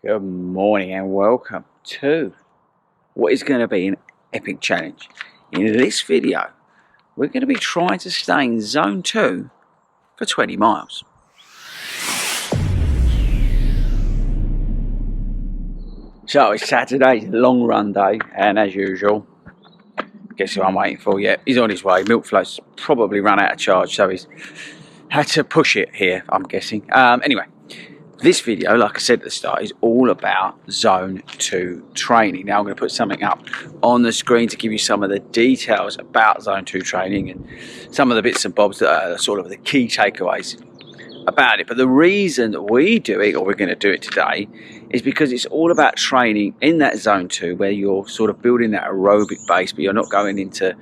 Good morning and welcome to what is going to be an epic challenge. In this video, we're going to be trying to stay in zone 2 for 20 miles. So it's Saturday, long run day, and as usual, guess who I'm waiting for? Yeah, he's on his way. Milk Float's probably run out of charge, so he's had to push it here, I'm guessing. Anyway. This video, like I said at the start, is all about Zone 2 training. Now I'm going to put something up on the screen to give you some of the details about Zone 2 training and some of the bits and bobs that are sort of the key takeaways about it. But the reason that we do it, or we're going to do it today, is because it's all about training in that Zone 2 where you're sort of building that aerobic base, but you're not going into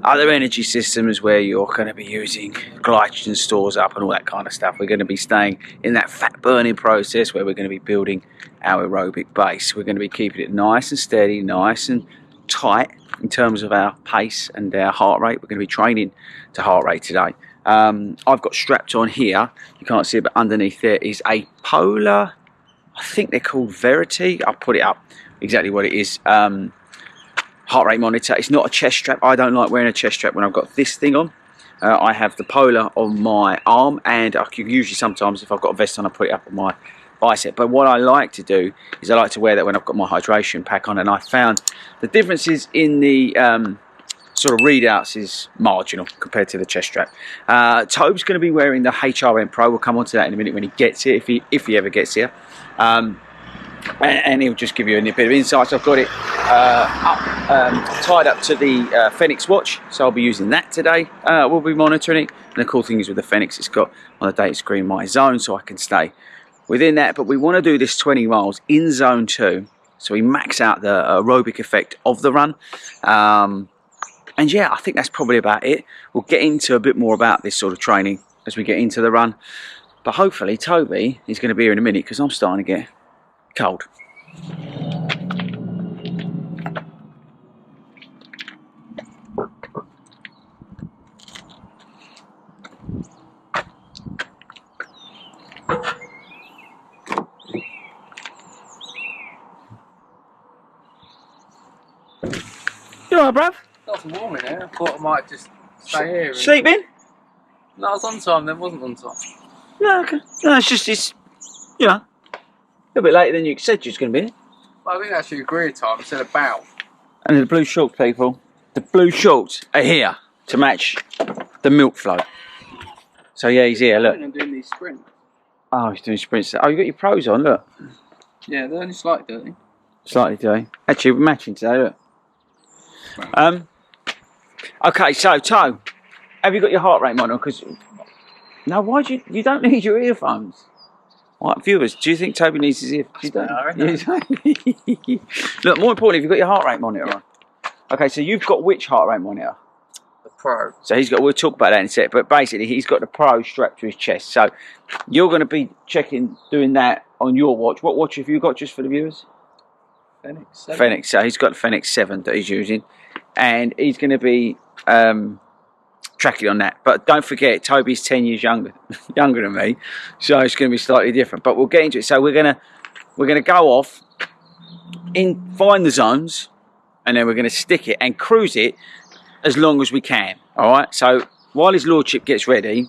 other energy systems where you're going to be using glycogen stores up and all that kind of stuff. We're going to be staying in that fat burning process where we're going to be building our aerobic base. We're going to be keeping it nice and steady, nice and tight in terms of our pace and our heart rate. We're going to be training to heart rate today. I've got strapped on here, you can't see it, but underneath there is a Polar, I think they're called Verity. I'll put it up exactly what it is. Heart rate monitor. It's not a chest strap. I don't like wearing a chest strap when I've got this thing on. I have the Polar on my arm, and I can usually sometimes, if I've got a vest on, I put it up on my bicep. But what I like to do is I like to wear that when I've got my hydration pack on, and I found the differences in the sort of readouts is marginal compared to the chest strap. Tobe's going to be wearing the HRM Pro. We'll come on to that in a minute when he gets here, if he ever gets here. And he'll just give you a bit of insight. I've got it tied up to the Fenix watch, so I'll be using that today. We'll be monitoring it, and the cool thing is with the Fenix, it's got on the data screen my zone, so I can stay within that. But we want to do this 20 miles in zone 2, so we max out the aerobic effect of the run. And yeah, I think that's probably about it. We'll get into a bit more about this sort of training as we get into the run. But hopefully Toby is going to be here in a minute, because I'm starting to get cold. You alright, bruv? Got some warm in here. I thought I might just stay here. Sleeping? No, I was on time, then wasn't on time. No, okay. No, it's you know, a little bit later than you said you was going to be. Well, I think that's your career time instead of bow. And the blue shorts, people. The blue shorts are here to match the Milk Float. So yeah, he's here, look. I'm doing these sprints. Oh, he's doing sprints. Oh, you got your pros on, look. Yeah, they're only slightly dirty. Slightly dirty. Actually, we're matching today, look. Right. Okay, so Toe, have you got your heart rate monitor? Because no, why do you don't need your earphones? Right, viewers, do you think Toby needs his earphones? Look, more importantly, have you got your heart rate monitor on? Okay, so you've got which heart rate monitor? The Pro. So he's got, we'll talk about that in a sec, but basically he's got the Pro strapped to his chest. So you're going to be doing that on your watch. What watch have you got, just for the viewers? Fenix 7. Fenix, so he's got the Fenix 7 that he's using, and he's going to be tracking on that. But don't forget, Toby's 10 years younger than me, so it's going to be slightly different. But we'll get into it. So we're gonna go off find the zones, and then we're going to stick it and cruise it as long as we can. All right. So while his lordship gets ready,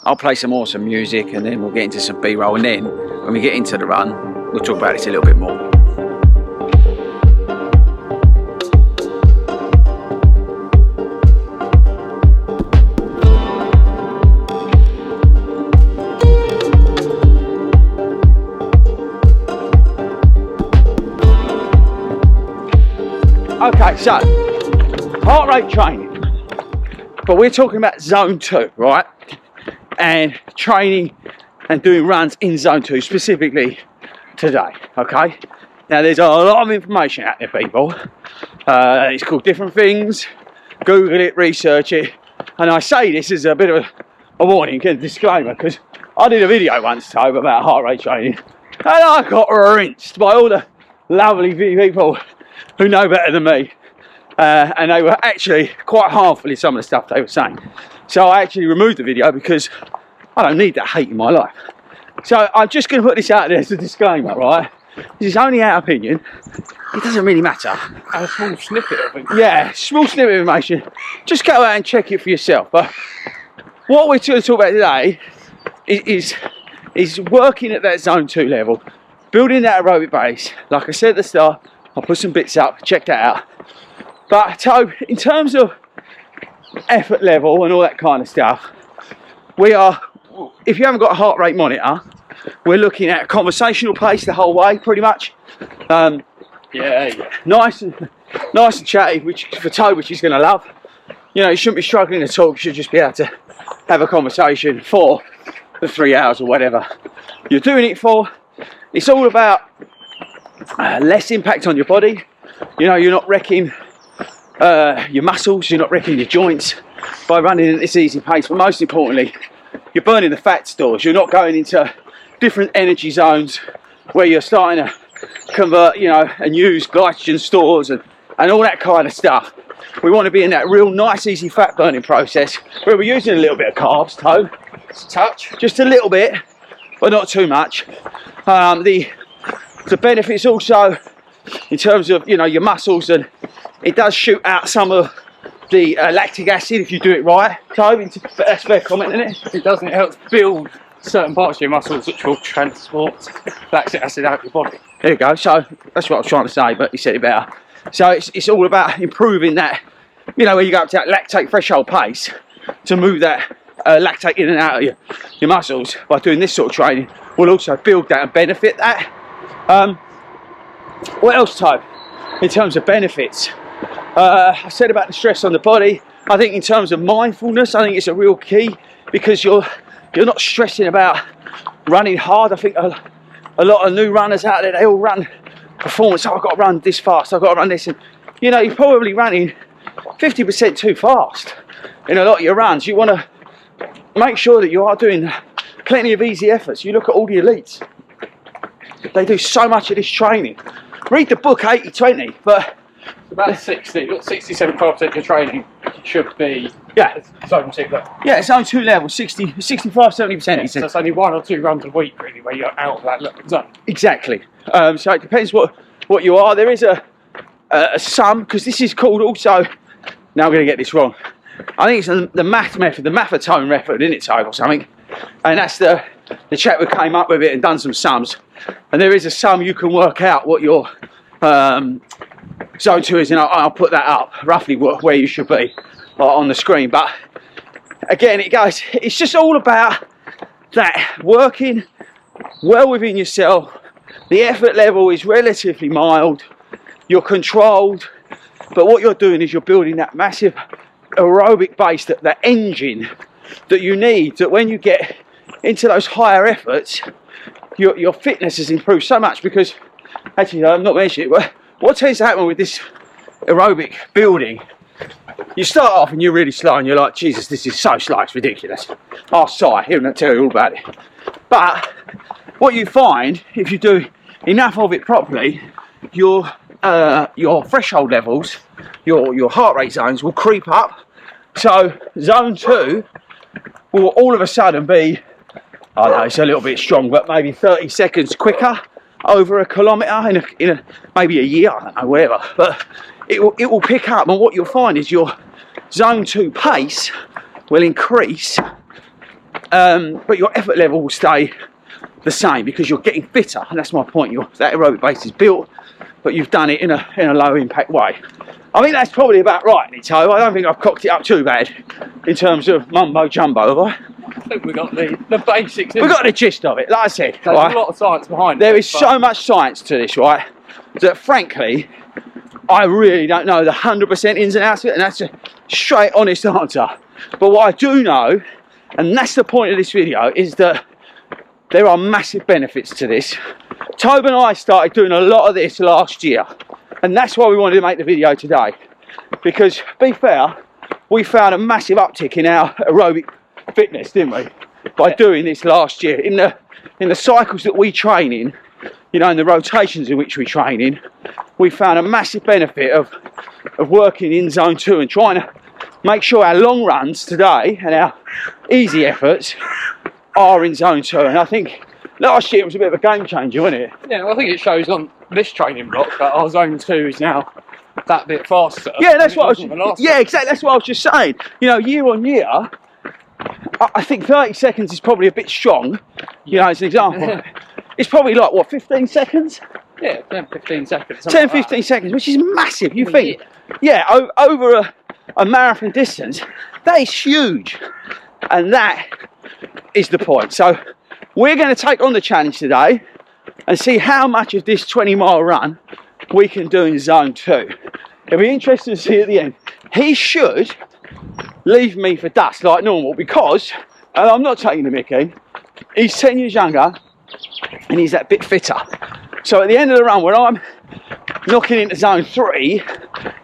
I'll play some awesome music, and then we'll get into some B-roll, and then when we get into the run, we'll talk about this a little bit more. Okay, so heart rate training, but we're talking about zone 2, right? And training and doing runs in zone 2 specifically today. Okay, now there's a lot of information out there, people. It's called different things. Google it, research it, and I say this as a bit of a warning, a disclaimer, because I did a video once, Tobe, about heart rate training, and I got rinsed by all the lovely people who know better than me, and they were actually quite harmful in some of the stuff they were saying. So I actually removed the video because I don't need that hate in my life. So I'm just going to put this out there as a disclaimer, right? this is only our opinion, it doesn't really matter. A small snippet of it. Yeah, small snippet of information. Just go out and check it for yourself. But what we're going to talk about today is working at that zone 2 level, building that aerobic base. Like I said at the start, I'll put some bits up, check that out. But so in terms of effort level and all that kind of stuff, we are, if you haven't got a heart rate monitor, we're looking at a conversational pace the whole way, pretty much. Yeah. Nice and chatty, which for Toby, which he's going to love. You know, you shouldn't be struggling to talk. You should just be able to have a conversation for the 3 hours or whatever you're doing it for. It's all about less impact on your body. You know, you're not wrecking your muscles, you're not wrecking your joints by running at this easy pace. But most importantly, you're burning the fat stores. You're not going into different energy zones where you're starting to convert, you know, and use glycogen stores and all that kind of stuff. We want to be in that real nice, easy fat burning process where we're using a little bit of carbs, just a little bit, but not too much. The benefits also in terms of, you know, your muscles, and it does shoot out some of the lactic acid if you do it right. Toby, that's fair comment, isn't it? It doesn't. It helps build certain parts of your muscles which will transport lactic acid out of your body. There you go. So that's what I was trying to say, but you said it better. So it's all about improving that, you know, when you go up to that lactate threshold pace, to move that lactate in and out of your muscles by doing this sort of training will also build that and benefit that. What else, Tobe, in terms of benefits? I said about the stress on the body. I think in terms of mindfulness, I think it's a real key, because you're not stressing about running hard. I think a lot of new runners out there, they all run performance. Oh, I've got to run this fast, I've got to run this, and you know, you're probably running 50% too fast in a lot of your runs. You want to make sure that you are doing plenty of easy efforts. You look at all the elites, they do so much of this training. Read the book 80-20, but about 60-75% of your training should be zone 2 level. Yeah, zone 2 level, 65-70%. So it's only 1 or 2 runs a week really where you're out of that little zone. Exactly. So it depends what you are. There is a sum, because this is called also, now I'm going to get this wrong, I think it's the math method, the mathotone method, isn't it, Tobe, or something? And that's the chap who came up with it and done some sums. And there is a sum you can work out what your zone 2 is, and I'll put that up roughly where you should be on the screen. But again, it's just all about that working well within yourself. The effort level is relatively mild, you're controlled, but what you're doing is you're building that massive aerobic base, that engine that you need, that when you get into those higher efforts, your fitness has improved so much. Because actually, I'm not mentioning it, but what tends to happen with this aerobic building, you start off and you're really slow and you're like, Jesus, this is so slow, it's ridiculous. I'll sigh, hear and tell you all about it. But what you find, if you do enough of it properly, your threshold levels, your heart rate zones will creep up. So zone 2 will all of a sudden be, I don't know, it's a little bit strong, but maybe 30 seconds quicker over a kilometre in maybe a year, I don't know, whatever. But it will pick up, and what you'll find is your zone 2 pace will increase, but your effort level will stay the same, because you're getting fitter, and that's my point. That aerobic base is built, but you've done it in a low impact way. I think that's probably about right, Nito. I don't think I've cocked it up too bad in terms of mumbo jumbo, have I? I think we got the basics. We got the gist of it. Like I said, there's a lot of science behind it. There is so much science to this, right? That frankly, I really don't know the 100% ins and outs of it, and that's a straight, honest answer. But what I do know, and that's the point of this video, is that there are massive benefits to this. Tobe and I started doing a lot of this last year, and that's why we wanted to make the video today. Because, to be fair, we found a massive uptick in our aerobic fitness, didn't we? By doing this last year. In the cycles that we train in, you know, in the rotations in which we train in, we found a massive benefit of working in zone 2 and trying to make sure our long runs today and our easy efforts are in zone 2. And I think last year it was a bit of a game changer, wasn't it? Yeah, well, I think it shows on this training block that our zone 2 is now that bit faster. Yeah, that's what I was. Yeah, exactly. That's what I was just saying. You know, year on year, I think 30 seconds is probably a bit strong. You know, as an example, it's probably like what, 15 seconds? Yeah, 10, 15 seconds. 10, 15 seconds, which is massive. You think? Yeah, over a marathon distance, that is huge, and that is the point. So we're going to take on the challenge today and see how much of this 20-mile run we can do in zone 2. It'll be interesting to see at the end. He should leave me for dust like normal because, and I'm not taking the mickey, he's 10 years younger and he's that bit fitter. So at the end of the run, when I'm knocking into zone 3,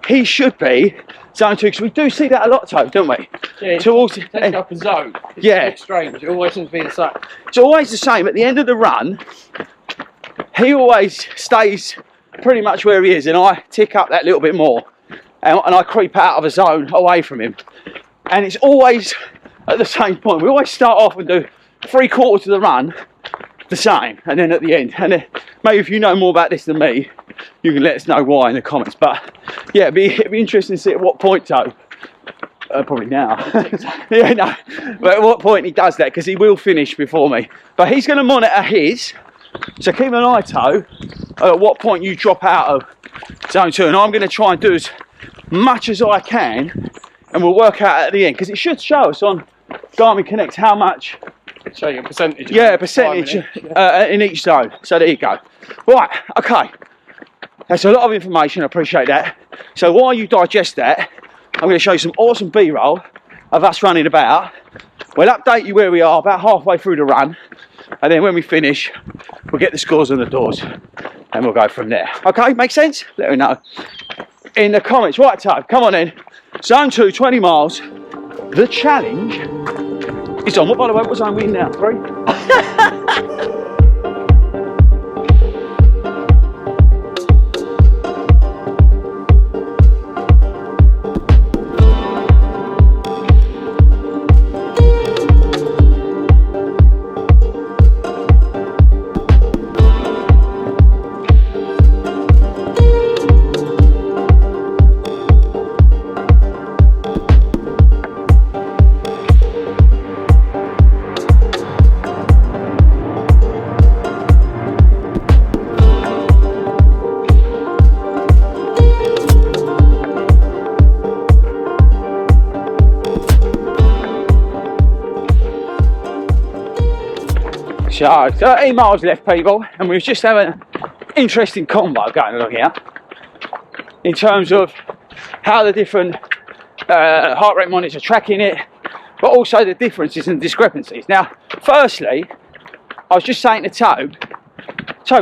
he should be zone 2, because we do see that a lot, Toby, don't we? Yeah, towards take up a zone. It's yeah, strange. It always seems to be the same. It's always the same. At the end of the run, he always stays pretty much where he is, and I tick up that little bit more, and I creep out of a zone away from him. And it's always at the same point. We always start off and do 3/4 of the run the same, and then at the end. And then maybe if you know more about this than me, you can let us know why in the comments. But yeah, it'd be interesting to see at what point, Joe. Probably now. Yeah, no. But at what point he does that, because he will finish before me. But he's going to monitor his. So keep an eye, Toe, at what point you drop out of zone 2. And I'm going to try and do as much as I can, and we'll work out at the end, because it should show us on Garmin Connect how much. Show you a percentage. Yeah, a percentage in each zone. So there you go. Right, okay. That's a lot of information, I appreciate that. So while you digest that, I'm going to show you some awesome B-roll of us running about. We'll update you where we are about halfway through the run, and then when we finish, we'll get the scores on the doors, and we'll go from there. Okay, make sense? Let me know in the comments. Right, Tobe, come on in. Zone 2, 20 miles. The challenge is on. What, by the way, what zone are we in now? 3? So 13 miles left, people, and we've just had an interesting combo going along here in terms of how the different heart rate monitors are tracking it, but also the differences and discrepancies. Now, firstly, I was just saying to Tobe,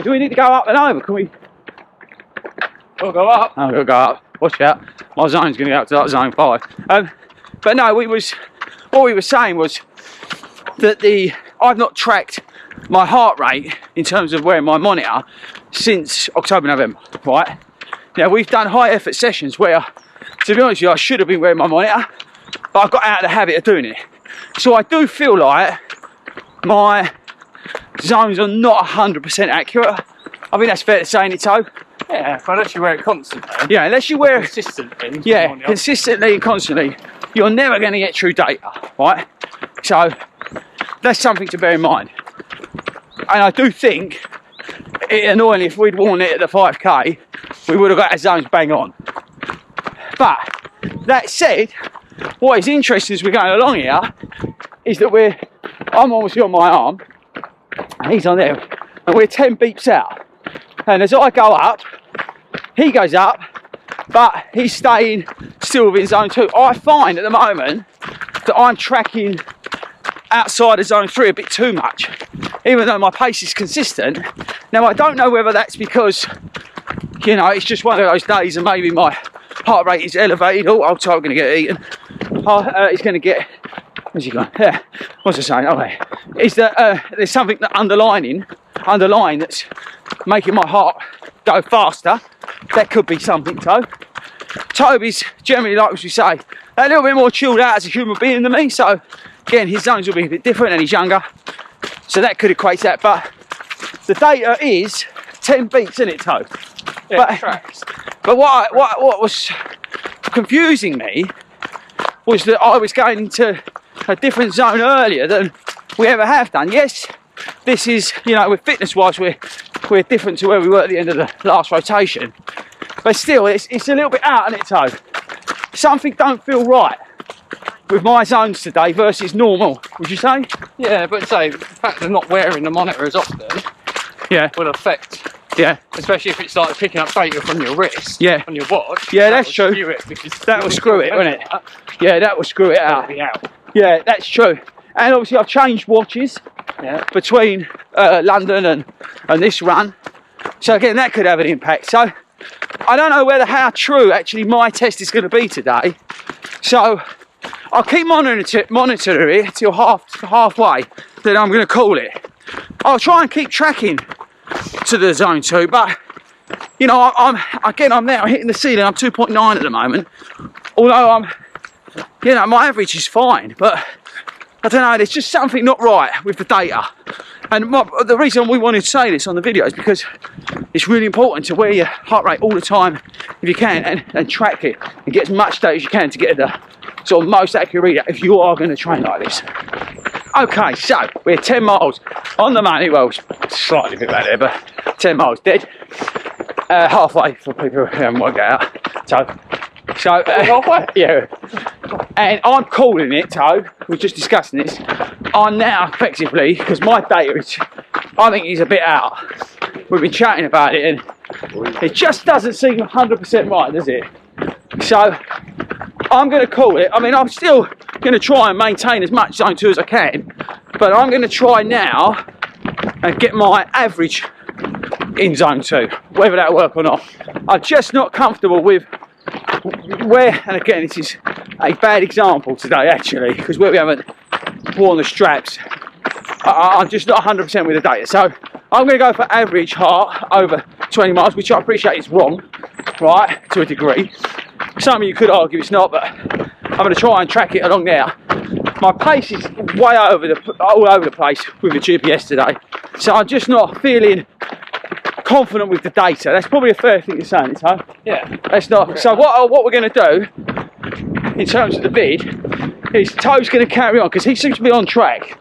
do we need to go up and over? Can we? We'll go up. Oh, we'll go up. Watch out. My zone's going to go up to like zone 5. But no, what we were saying was that I've not tracked my heart rate in terms of wearing my monitor since October, November, right? Now, we've done high effort sessions where, to be honest with you, I should have been wearing my monitor, but I got out of the habit of doing it. So I do feel like my zones are not 100% accurate. I think that's fair to say, isn't it, Toe? Yeah, but unless you wear it constantly. Yeah, unless you wear it consistently. Yeah, consistently and constantly, you're never going to get true data, right? So that's something to bear in mind. And I do think, annoyingly, if we'd worn it at the 5k, we would have got our zones bang on. But that said, what is interesting as we're going along here is that I'm obviously on my arm, and he's on there, and we're 10 beeps out. And as I go up, he goes up, but he's staying still within zone 2. I find at the moment that I'm tracking outside of zone 3 a bit too much, even though my pace is consistent. Now, I don't know whether that's because, you know, it's just one of those days and maybe my heart rate is elevated. Oh, I'm going to get eaten. He's going to get, where's he gone? Yeah, what's I saying? Okay, is that there's something that underlying that's making my heart go faster. That could be something, Toby's generally, like we say, a little bit more chilled out as a human being than me, so again, his zones will be a bit different and he's younger, so that could equate to that. But the data is 10 beats, isn't it, Toe? Yeah, But, tracks. but what was confusing me was that I was going into a different zone earlier than we ever have done. Yes, this is, you know, with fitness-wise, we're different to where we were at the end of the last rotation. But still, it's a little bit out, isn't it, Toe? Something don't feel right with my zones today versus normal, would you say? Yeah, but say the fact of not wearing the monitor as often Yeah. will affect. Yeah. Especially if it started picking up data from your wrist, Yeah. on your watch. Yeah, that's will true. skew it because That will screw it, won't it? Yeah, that will screw it out. Be out. Yeah, that's true. And obviously I've changed watches between London and this run. So again, that could have an impact. So I don't know how true actually my test is going to be today. So I'll keep monitoring it till halfway. Then I'm going to call it. I'll try and keep tracking to the zone 2, but you know, I'm now hitting the ceiling. I'm 2.9 at the moment. Although you know, my average is fine, but I don't know, there's just something not right with the data. And the reason we wanted to say this on the video is because it's really important to wear your heart rate all the time if you can, and track it and get as much data as you can to get the sort of most accurate reader if you are going to train like this. Okay, so we're 10 miles on the money. Well, slightly a bit about there, but 10 miles dead. Halfway for people who haven't worked it out. So halfway? Yeah. And I'm calling it, Toe. We're just discussing this. I'm now effectively, because my data is, I think, is a bit out. We've been chatting about it, and it just doesn't seem 100% right, does it? So I'm going to call it. I mean, I'm still going to try and maintain as much zone 2 as I can, but I'm going to try now and get my average in zone 2, whether that'll work or not. I'm just not comfortable with where, and again, this is a bad example today actually, because where we haven't worn the straps, I'm just not 100% with the data. So I'm going to go for average heart over 20 miles, which I appreciate is wrong, right, to a degree. Some of you could argue it's not, but I'm going to try and track it along there. My pace is way all over the place with the GPS today, so I'm just not feeling confident with the data. That's probably a fair thing to say, isn't it? Yeah. That's not. So what we're going to do in terms of the vid is Toe's going to carry on because he seems to be on track.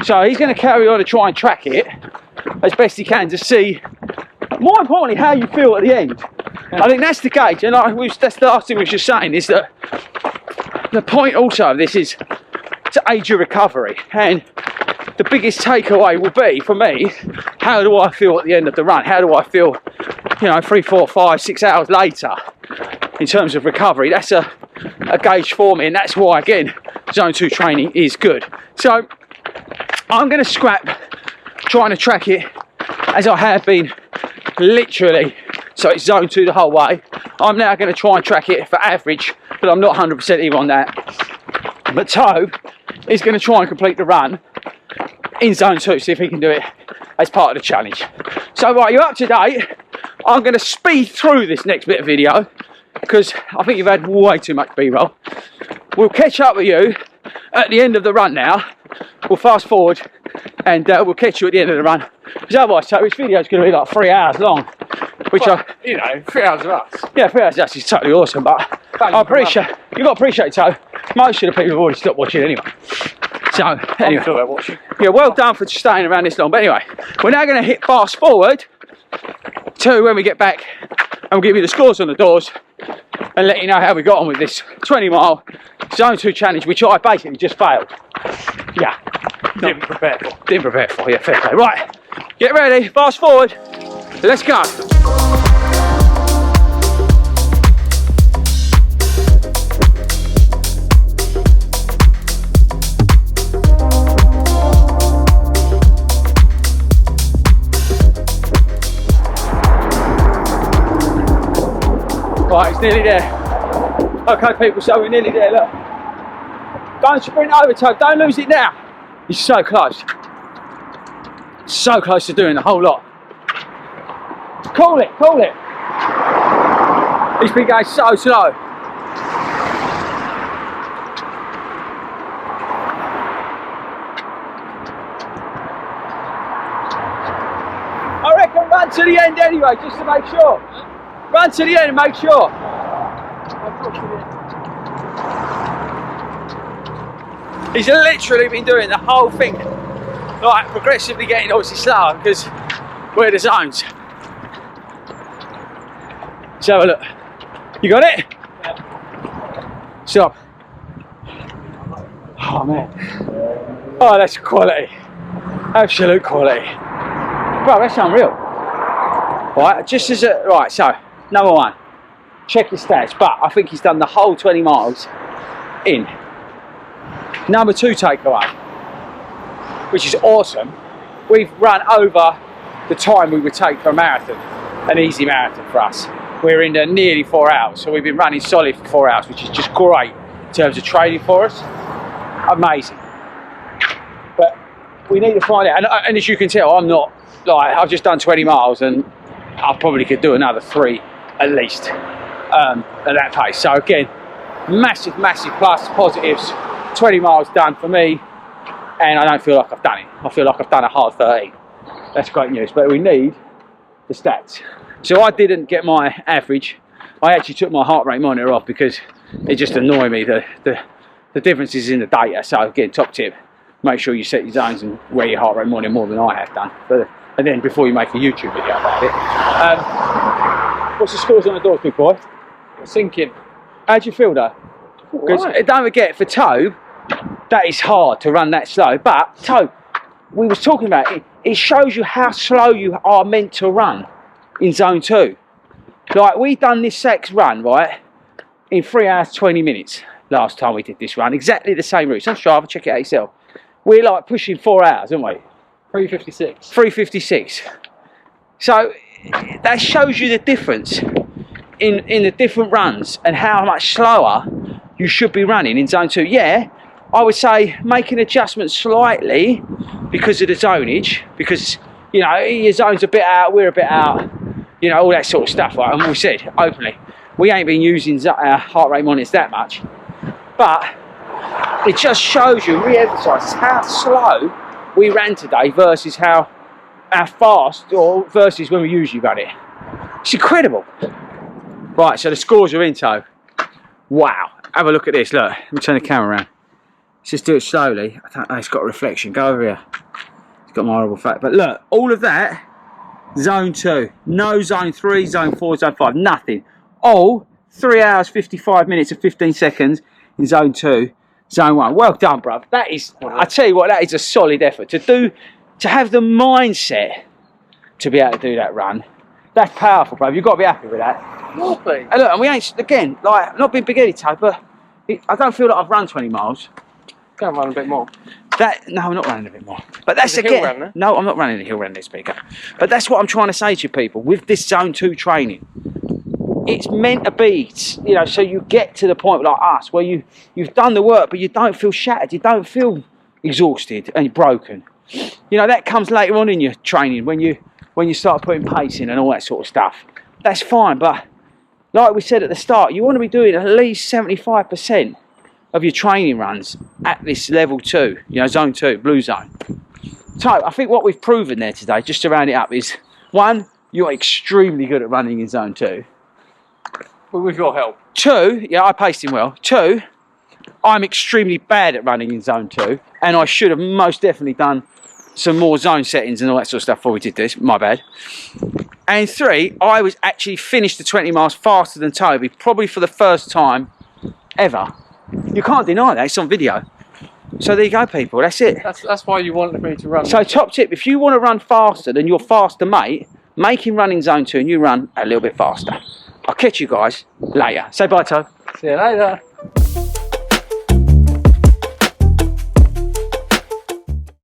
So he's going to carry on to try and track it as best he can to see, more importantly, how you feel at the end. I think that's the gauge, and that's the last thing we were just saying, is that the point also of this is to aid your recovery, and the biggest takeaway will be for me, how do I feel at the end of the run? How do I feel, you know, 3, 4, 5, 6 hours later in terms of recovery? That's a gauge for me, and that's why, again, zone 2 training is good. So I'm going to scrap trying to track it as I have been literally, so it's zone 2 the whole way. I'm now going to try and track it for average, but I'm not 100% even on that. But Toe is going to try and complete the run in zone 2, see if he can do it as part of the challenge. So right, you're up to date. I'm going to speed through this next bit of video because I think you've had way too much B-roll. We'll catch up with you at the end of the run now. We'll fast forward and we'll catch you at the end of the run. Because otherwise, so this video is going to be like 3 hours long. Which well, you know, 3 hours of us. Yeah, 3 hours of us is totally awesome, but I appreciate, you've got to appreciate, Toe, most of the people have already stopped watching anyway. So, anyway. I'm still there watching. Yeah, well done for staying around this long. But anyway, we're now going to hit fast forward to when we get back, and we'll give you the scores on the doors and let you know how we got on with this 20-mile zone 2 challenge, which I basically just failed. Yeah. Didn't prepare for. Didn't prepare for, yeah, fair play. Right, get ready, fast forward, let's go. Right, it's nearly there. Okay, people, so we're nearly there, look. Don't sprint over, Toe, don't lose it now. You're so close. So close to doing the whole lot. Call it, call it. He's been going so slow. to the end anyway, just to make sure. Run to the end and make sure. He's literally been doing the whole thing, like progressively getting obviously slower because we're the zones. Let's have a look. You got it? Yeah. Stop. Oh man. Oh, that's quality. Absolute quality. Bro, that's unreal. Right, just as a, right, so, number one, check your stats, but I think he's done the whole 20 miles in. Number two takeaway, which is awesome, we've run over the time we would take for a marathon, an easy marathon for us. We're in nearly 4 hours, so we've been running solid for 4 hours, which is just great in terms of training for us. Amazing. But we need to find out, and as you can tell, I'm not, like, I've just done 20 miles and I probably could do another 3 at least at that pace. So again, massive plus, positives. 20 miles done for me, and I don't feel like I've done it. I feel like I've done a hard 13. That's great news, but we need the stats. So I didn't get my average. I actually took my heart rate monitor off because it just annoyed me, the differences in the data. So again, top tip, make sure you set your zones and wear your heart rate monitor more than I have done. And then before you make a YouTube video about it. What's the scores on the doors, big boy? Sinking. How do you feel though? Because don't forget, for Tobe, that is hard to run that slow. But Tobe, we was talking about it, it shows you how slow you are meant to run in zone 2. Like, we done this sex run, right, in 3 hours 20 minutes last time we did this run. Exactly the same route. It's on Strava, check it out yourself. We're like pushing 4 hours, aren't we? 3:56. 3:56. So that shows you the difference in the different runs and how much slower you should be running in zone 2. Yeah, I would say make an adjustment slightly because of the zonage, because, you know, your zone's a bit out, we're a bit out, you know, all that sort of stuff, right? And we said openly, we ain't been using our heart rate monitors that much, but it just shows you, re-emphasises how slow we ran today versus how fast, or versus when we usually run it. It's incredible. Right, so the scores are in tow. Wow, have a look at this, look, let me turn the camera around. Let's just do it slowly. I don't know, it's got a reflection, go over here. It's got my horrible fact, but look, all of that, zone 2. No zone 3, zone 4, zone 5, nothing. All 3 hours, 55 minutes and 15 seconds in zone 2, zone 1. Well done, bruv. That is, I tell you what, that is a solid effort. To have the mindset to be able to do that run, that's powerful, bruv. You've got to be happy with that. Lovely. And look, and we ain't, again, like, not being big-headed, Toad, but I don't feel like I've run 20 miles. Go and run a bit more. No, I'm not running a bit more. But that's There's a again. hill run there. No, I'm not running a hill run this speaker. But that's what I'm trying to say to you people. With this zone 2 training, it's meant to be, you know, so you get to the point like us where you've done the work, but you don't feel shattered. You don't feel exhausted and broken. You know, that comes later on in your training when you start putting pace in and all that sort of stuff. That's fine, but like we said at the start, you want to be doing at least 75% of your training runs at this level 2, you know, zone 2, blue zone. So I think what we've proven there today, just to round it up, is 1, you're extremely good at running in zone 2. Well, with your help. 2, yeah, I paced him well. 2, I'm extremely bad at running in zone 2, and I should have most definitely done some more zone settings and all that sort of stuff before we did this, my bad. And 3, I was actually finished the 20 miles faster than Toby, probably for the first time ever. You can't deny that, it's on video. So there you go, people, that's it. That's why you wanted me to run. So top tip, if you want to run faster than your faster mate, make him run in zone 2 and you run a little bit faster. I'll catch you guys later. Say bye, Toby. See you later.